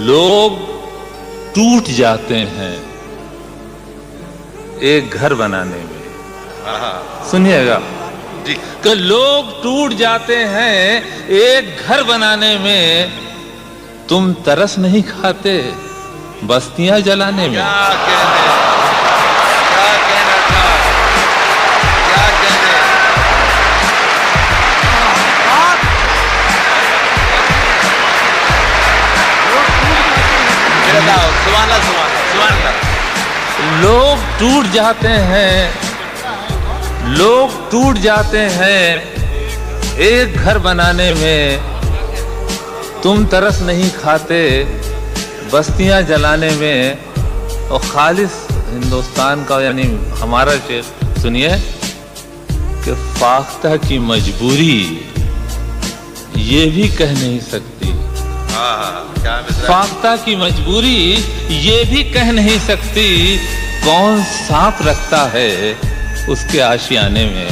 लोग टूट जाते हैं एक घर बनाने में। सुनिएगा जी। कि लोग टूट जाते हैं एक घर बनाने में, तुम तरस नहीं खाते बस्तियां जलाने में। क्या कहने था, क्या कहने। सुभान अल्लाह। लोग टूट जाते हैं, लोग टूट जाते हैं एक घर बनाने में, तुम तरस नहीं खाते बस्तियां जलाने में। और खालिस हिंदुस्तान का यानी हमारा शेर सुनिए कि फाख्ता की मजबूरी ये भी कह नहीं सकती, फाख्ता की मजबूरी ये भी कह नहीं सकती, कौन सांप रखता है उसके आशियाने में।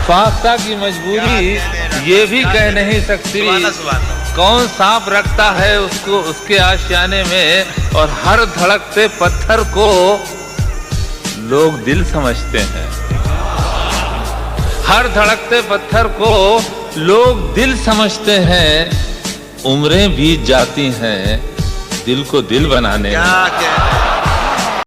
फाख्ता की मजबूरी ये भी कह नहीं सकती, कौन सांप रखता है उसको उसके आशियाने में। और हर धड़कते पत्थर को लोग दिल समझते हैं, हर धड़कते पत्थर को लोग दिल समझते हैं। उम्रें बीत जाती हैं दिल को दिल बनाने में।